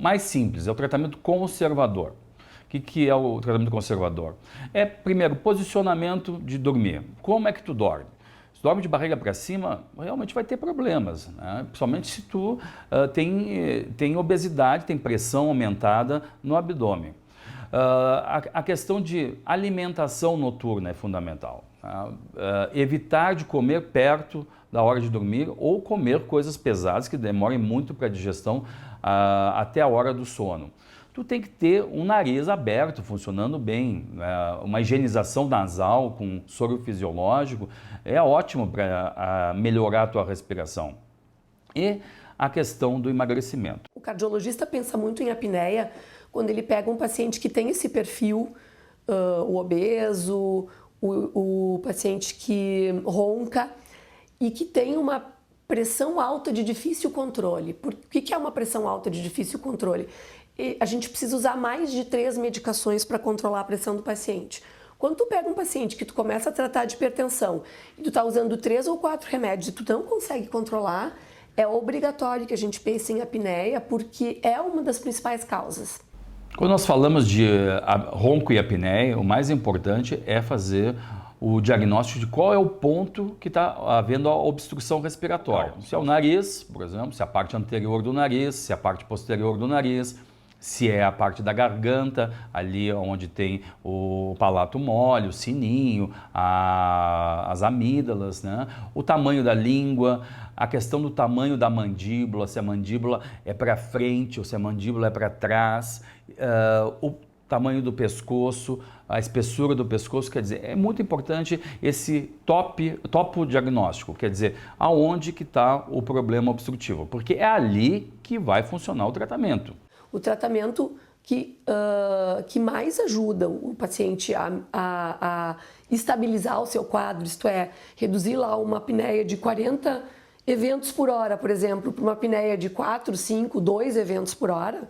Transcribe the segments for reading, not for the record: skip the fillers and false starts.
mais simples, é o tratamento conservador. O que é o tratamento conservador? É, primeiro, posicionamento de dormir. Como é que tu dorme? Se dorme de barriga para cima, realmente vai ter problemas, né? Principalmente se tu tem obesidade, tem pressão aumentada no abdômen. A questão de alimentação noturna é fundamental. Tá? Evitar de comer perto da hora de dormir ou comer coisas pesadas que demorem muito para a digestão até a hora do sono. Tu tem que ter um nariz aberto, funcionando bem, uma higienização nasal com soro fisiológico é ótimo para melhorar a tua respiração. E a questão do emagrecimento. O cardiologista pensa muito em apneia quando ele pega um paciente que tem esse perfil, o obeso, o paciente que ronca e que tem uma pressão alta de difícil controle. O que é uma pressão alta de difícil controle? A gente precisa usar mais de 3 medicações para controlar a pressão do paciente. Quando tu pega um paciente que tu começa a tratar de hipertensão e tu está usando 3 ou 4 remédios e tu não consegue controlar, é obrigatório que a gente pense em apneia, porque é uma das principais causas. Quando nós falamos de ronco e apneia, o mais importante é fazer o diagnóstico de qual é o ponto que está havendo a obstrução respiratória. Se é o nariz, por exemplo, se é a parte anterior do nariz, se é a parte posterior do nariz, se é a parte da garganta, ali onde tem o palato mole, o sininho, as amígdalas, né? O tamanho da língua, a questão do tamanho da mandíbula, se a mandíbula é para frente ou se a mandíbula é para trás, o tamanho do pescoço, a espessura do pescoço, quer dizer, é muito importante esse topo diagnóstico, quer dizer, aonde que está o problema obstrutivo, porque é ali que vai funcionar o tratamento. O tratamento que mais ajuda o paciente a estabilizar o seu quadro, isto é, reduzir lá uma apneia de 40 eventos por hora, por exemplo, para uma apneia de 4, 5, 2 eventos por hora,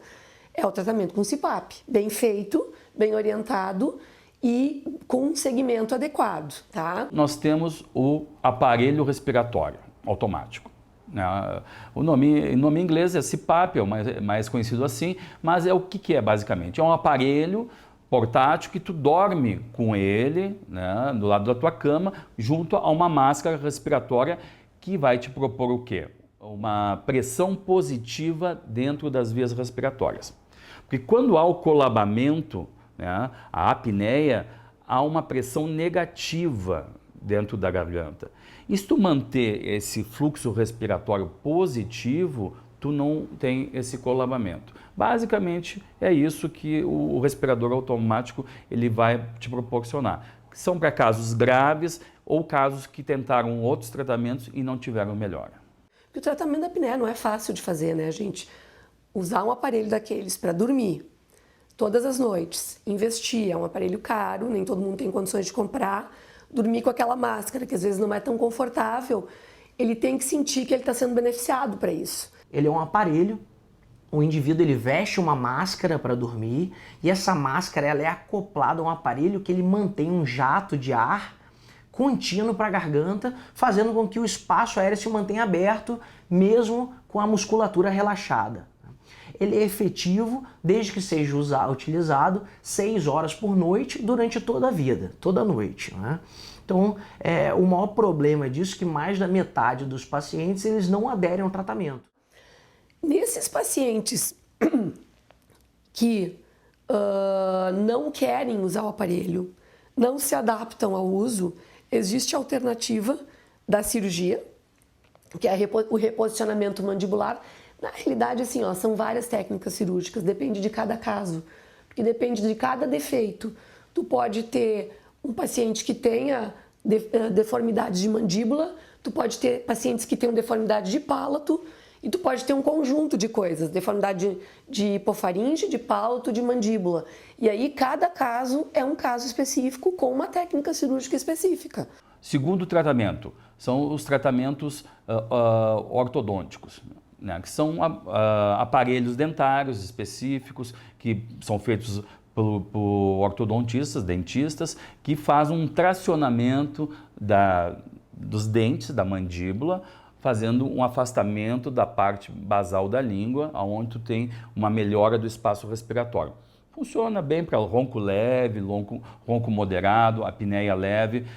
é o tratamento com CPAP, bem feito, bem orientado e com um segmento adequado, tá? Nós temos o aparelho respiratório automático. O nome em inglês é CPAP, é o mais conhecido assim, mas é o que é basicamente? É um aparelho portátil que tu dorme com ele, né, do lado da tua cama, junto a uma máscara respiratória que vai te propor o quê? Uma pressão positiva dentro das vias respiratórias. Porque quando há o colabamento, né, a apneia, há uma pressão negativa dentro da garganta. E se tu manter esse fluxo respiratório positivo, tu não tem esse colabamento. Basicamente é isso que o respirador automático ele vai te proporcionar. São para casos graves ou casos que tentaram outros tratamentos e não tiveram melhora. O tratamento da apneia não é fácil de fazer, né, gente? Usar um aparelho daqueles para dormir todas as noites, investir, é um aparelho caro, nem todo mundo tem condições de comprar, dormir com aquela máscara, que às vezes não é tão confortável, ele tem que sentir que ele está sendo beneficiado para isso. Ele é um aparelho, o indivíduo ele veste uma máscara para dormir e essa máscara ela é acoplada a um aparelho que ele mantém um jato de ar contínuo para a garganta, fazendo com que o espaço aéreo se mantenha aberto, mesmo com a musculatura relaxada. Ele é efetivo desde que seja utilizado 6 horas por noite durante toda a vida, toda a noite, né? Então, o maior problema disso é que mais da metade dos pacientes eles não aderem ao tratamento. Nesses pacientes que não querem usar o aparelho, não se adaptam ao uso, existe a alternativa da cirurgia, que é o reposicionamento mandibular. Na realidade, assim, são várias técnicas cirúrgicas, depende de cada caso, porque depende de cada defeito. Tu pode ter um paciente que tenha deformidade de mandíbula, tu pode ter pacientes que tenham deformidade de palato, e tu pode ter um conjunto de coisas, deformidade de hipofaringe, de palato, de mandíbula. E aí cada caso é um caso específico com uma técnica cirúrgica específica. Segundo tratamento, são os tratamentos ortodônticos, né, que são aparelhos dentários específicos que são feitos por ortodontistas, dentistas, que fazem um tracionamento dos dentes, da mandíbula, fazendo um afastamento da parte basal da língua, onde tu tem uma melhora do espaço respiratório. Funciona bem para ronco leve, ronco moderado, apneia leve.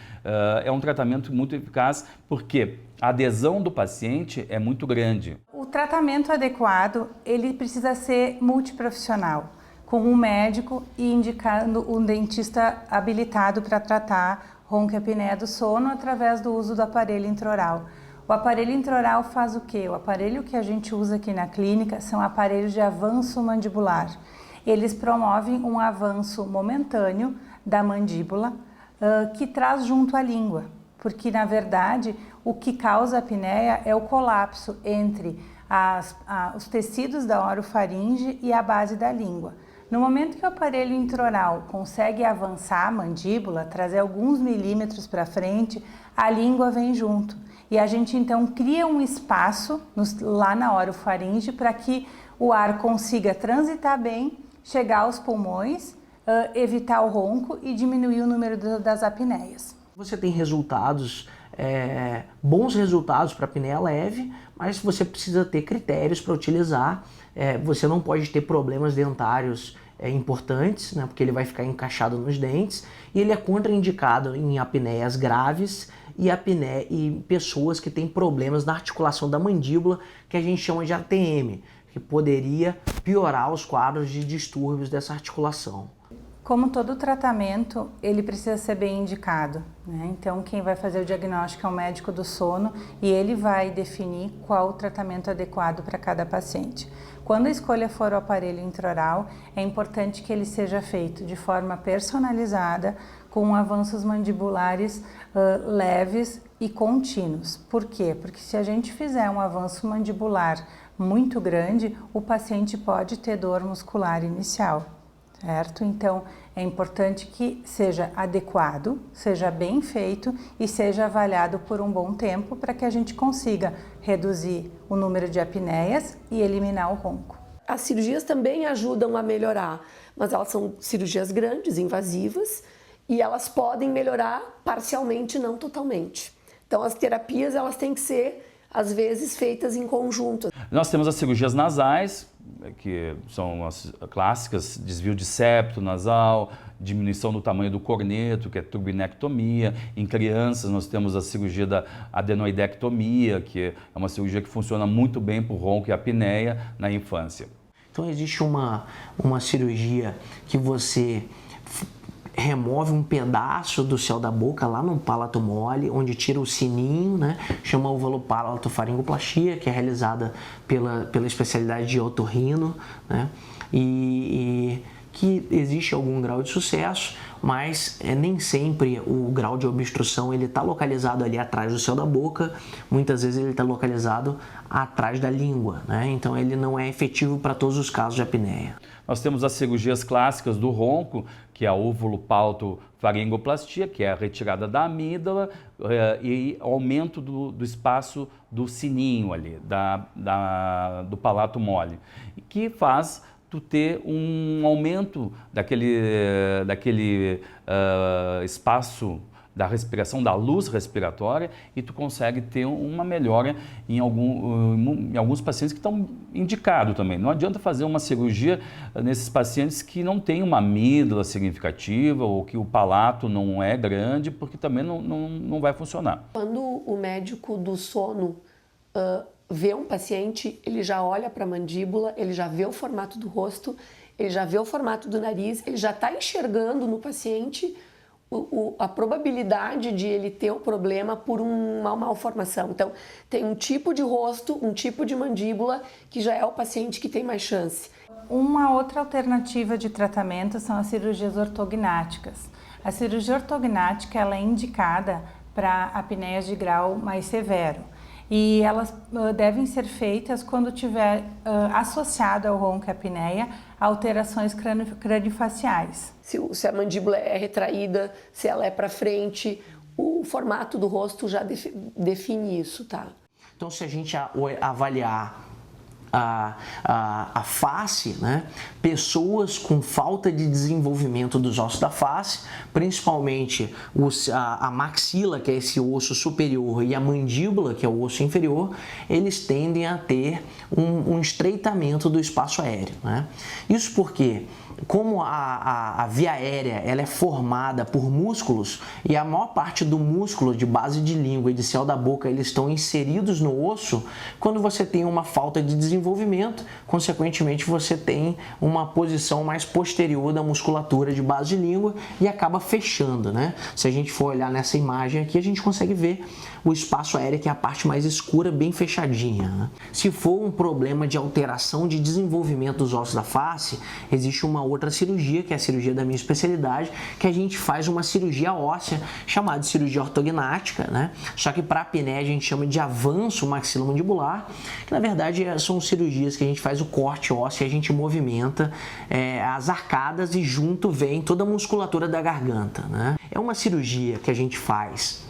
É um tratamento muito eficaz porque a adesão do paciente é muito grande. O tratamento adequado, ele precisa ser multiprofissional, com um médico e indicando um dentista habilitado para tratar ronco e apneia do sono através do uso do aparelho intraoral. O aparelho intraoral faz o quê? O aparelho que a gente usa aqui na clínica são aparelhos de avanço mandibular. Eles promovem um avanço momentâneo da mandíbula que traz junto a língua, porque na verdade o que causa a apneia é o colapso entre os tecidos da orofaringe e a base da língua. No momento que o aparelho intraoral consegue avançar a mandíbula, trazer alguns milímetros para frente, a língua vem junto. E a gente então cria um espaço lá na orofaringe para que o ar consiga transitar bem, chegar aos pulmões, evitar o ronco e diminuir o número das apneias. Você tem resultados, bons resultados para apneia leve, mas você precisa ter critérios para utilizar. Você não pode ter problemas dentários importantes, né, porque ele vai ficar encaixado nos dentes, e ele é contraindicado em apneias graves e pessoas que têm problemas na articulação da mandíbula, que a gente chama de ATM, que poderia piorar os quadros de distúrbios dessa articulação. Como todo tratamento, ele precisa ser bem indicado, né? Então, quem vai fazer o diagnóstico é o médico do sono e ele vai definir qual o tratamento adequado para cada paciente. Quando a escolha for o aparelho intraoral, é importante que ele seja feito de forma personalizada, com avanços mandibulares leves e contínuos. Por quê? Porque se a gente fizer um avanço mandibular muito grande, o paciente pode ter dor muscular inicial, certo? Então, é importante que seja adequado, seja bem feito e seja avaliado por um bom tempo para que a gente consiga reduzir o número de apneias e eliminar o ronco. As cirurgias também ajudam a melhorar, mas elas são cirurgias grandes, invasivas, e elas podem melhorar parcialmente, não totalmente. Então, as terapias elas têm que ser, às vezes, feitas em conjunto. Nós temos as cirurgias nasais, que são as clássicas, desvio de septo nasal, diminuição do tamanho do corneto, que é turbinectomia. Em crianças nós temos a cirurgia da adenoidectomia, que é uma cirurgia que funciona muito bem para o ronco e a apneia na infância. Então existe uma cirurgia que você remove um pedaço do céu da boca lá no palato mole, onde tira o sininho, né? Chama ovalopalatofaringoplastia, que é realizada pela especialidade de otorrino, né? E que existe algum grau de sucesso, mas nem sempre o grau de obstrução ele está localizado ali atrás do céu da boca, muitas vezes ele está localizado atrás da língua, né? Então ele não é efetivo para todos os casos de apneia. Nós temos as cirurgias clássicas do ronco, que é a óvulo-palto-faringoplastia, que é a retirada da amígdala e aumento do espaço do sininho ali, do palato mole, que faz tu ter um aumento daquele espaço da respiração, da luz respiratória, e tu consegue ter uma melhora em alguns pacientes que estão indicados também. Não adianta fazer uma cirurgia nesses pacientes que não têm uma amígdala significativa ou que o palato não é grande, porque também não vai funcionar. Quando o médico do sono vê um paciente, ele já olha para a mandíbula, ele já vê o formato do rosto, ele já vê o formato do nariz, ele já está enxergando no paciente a probabilidade de ele ter o problema por uma malformação. Então, tem um tipo de rosto, um tipo de mandíbula que já é o paciente que tem mais chance. Uma outra alternativa de tratamento são as cirurgias ortognáticas. A cirurgia ortognática ela é indicada para apneias de grau mais severo. E elas devem ser feitas quando tiver associado ao ronco e apneia alterações craniofaciais. Se a mandíbula é retraída, se ela é para frente, o formato do rosto já define isso, tá? Então, se a gente avaliar a face, né? Pessoas com falta de desenvolvimento dos ossos da face, principalmente a maxila, que é esse osso superior, e a mandíbula, que é o osso inferior, eles tendem a ter um estreitamento do espaço aéreo, né? Isso porque, como a via aérea ela é formada por músculos e a maior parte do músculo de base de língua e de céu da boca eles estão inseridos no osso, quando você tem uma falta de desenvolvimento, consequentemente você tem uma posição mais posterior da musculatura de base de língua e acaba fechando, né? Se a gente for olhar nessa imagem aqui, a gente consegue ver o espaço aéreo, que é a parte mais escura, bem fechadinha, né? Se for um problema de alteração de desenvolvimento dos ossos da face, existe uma outra cirurgia, que é a cirurgia da minha especialidade, que a gente faz uma cirurgia óssea, chamada de cirurgia ortognática, né? Só que para a apneia a gente chama de avanço maxilomandibular, que na verdade são cirurgias que a gente faz o corte ósseo e a gente movimenta as arcadas e junto vem toda a musculatura da garganta, né? É uma cirurgia que a gente faz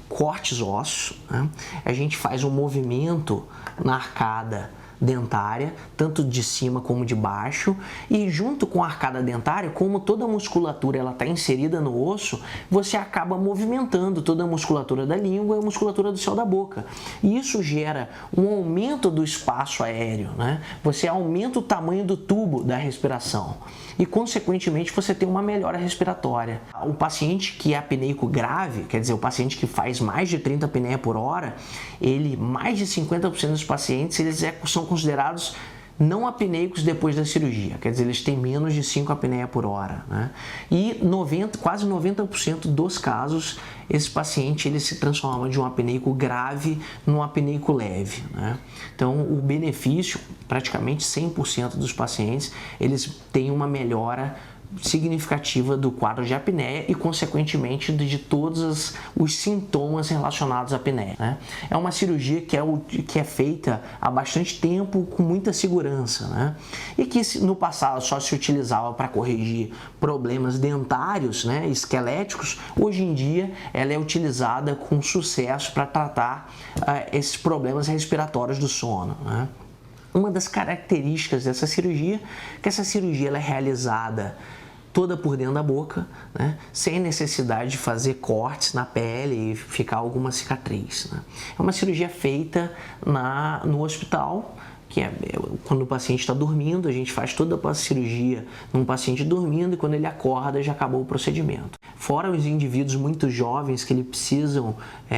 cortes ossos, né? A gente faz um movimento na arcada dentária, tanto de cima como de baixo, e junto com a arcada dentária, como toda a musculatura ela está inserida no osso, você acaba movimentando toda a musculatura da língua e a musculatura do céu da boca. E isso gera um aumento do espaço aéreo, né? Você aumenta o tamanho do tubo da respiração e, consequentemente, você tem uma melhora respiratória. O paciente que é apneico grave, quer dizer, o paciente que faz mais de 30 apneia por hora, mais de 50% dos pacientes eles são considerados não apneicos depois da cirurgia, quer dizer, eles têm menos de 5 apneia por hora, né? E quase 90% dos casos, esse paciente ele se transforma de um apneico grave num apneico leve, né? Então, o benefício, praticamente 100% dos pacientes, eles têm uma melhora significativa do quadro de apneia e, consequentemente, de todos os sintomas relacionados à apneia, né? É uma cirurgia que é feita há bastante tempo com muita segurança, né? E que no passado só se utilizava para corrigir problemas dentários, né, esqueléticos. Hoje em dia ela é utilizada com sucesso para tratar esses problemas respiratórios do sono, né? Uma das características dessa cirurgia é que essa cirurgia ela é realizada toda por dentro da boca, né? Sem necessidade de fazer cortes na pele e ficar alguma cicatriz, né? É uma cirurgia feita no hospital, que é quando o paciente está dormindo, a gente faz toda a cirurgia num paciente dormindo e quando ele acorda já acabou o procedimento. Fora os indivíduos muito jovens que eles precisam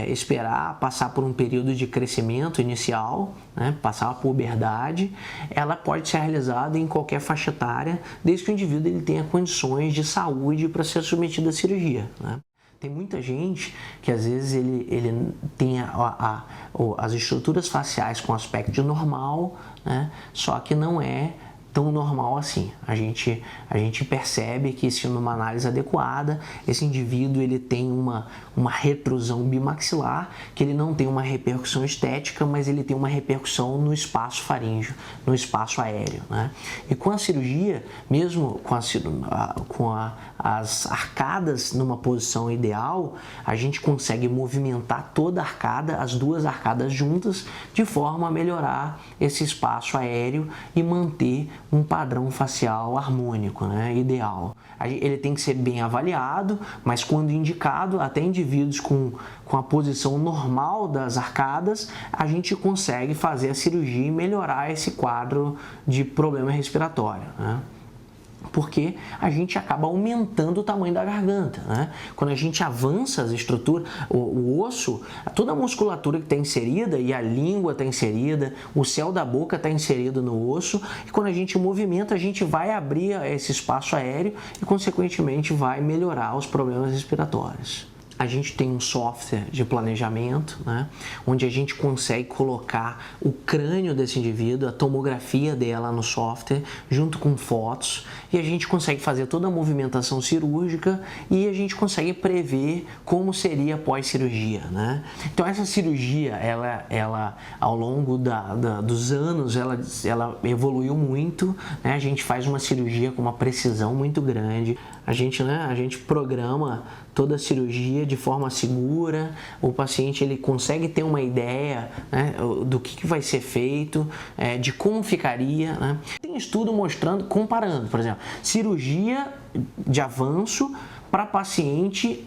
esperar passar por um período de crescimento inicial, né, passar a puberdade, ela pode ser realizada em qualquer faixa etária, desde que o indivíduo ele tenha condições de saúde para ser submetido à cirurgia, né? Tem muita gente que às vezes ele tem as estruturas faciais com aspecto de normal, né? Só que não é tão normal assim. A gente percebe que, se numa análise adequada, esse indivíduo ele tem uma retrusão bimaxilar, que ele não tem uma repercussão estética, mas ele tem uma repercussão no espaço faríngeo, no espaço aéreo, né? E com a cirurgia, mesmo com as arcadas numa posição ideal, a gente consegue movimentar toda a arcada, as duas arcadas juntas, de forma a melhorar esse espaço aéreo e manter um padrão facial harmônico, né, ideal. Ele tem que ser bem avaliado, mas quando indicado, até indivíduos com a posição normal das arcadas, a gente consegue fazer a cirurgia e melhorar esse quadro de problema respiratório, né? Porque a gente acaba aumentando o tamanho da garganta, né? Quando a gente avança as estruturas, o osso, toda a musculatura que está inserida, e a língua está inserida, o céu da boca está inserido no osso, e quando a gente movimenta, a gente vai abrir esse espaço aéreo e, consequentemente, vai melhorar os problemas respiratórios. A gente tem um software de planejamento, né, onde a gente consegue colocar o crânio desse indivíduo, a tomografia dela no software, junto com fotos, e a gente consegue fazer toda a movimentação cirúrgica e a gente consegue prever como seria pós-cirurgia, né? Então essa cirurgia, ela ao longo dos anos, ela evoluiu muito, né? A gente faz uma cirurgia com uma precisão muito grande. A gente programa toda a cirurgia de forma segura, o paciente ele consegue ter uma ideia, né, do que vai ser feito, de como ficaria, né? Tem estudo mostrando, comparando, por exemplo, cirurgia de avanço para paciente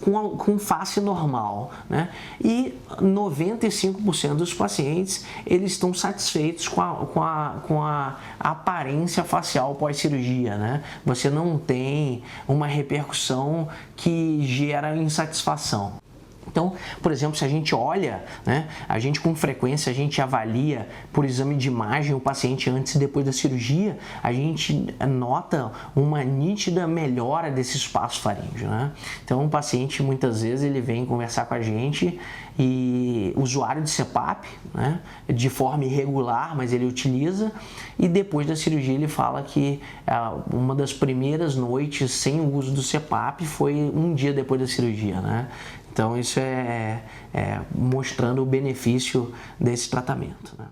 com face normal, né? E 95% dos pacientes eles estão satisfeitos com a aparência facial pós-cirurgia, né? Você não tem uma repercussão que gera insatisfação. Então, por exemplo, se a gente olha, né, a gente com frequência a gente avalia por exame de imagem o paciente antes e depois da cirurgia, a gente nota uma nítida melhora desse espaço faríngeo, né? Então, o paciente muitas vezes ele vem conversar com a gente e usuário de CPAP, né, de forma irregular, mas ele utiliza, e depois da cirurgia ele fala que uma das primeiras noites sem o uso do CPAP foi um dia depois da cirurgia, né? Então isso é mostrando o benefício desse tratamento, né?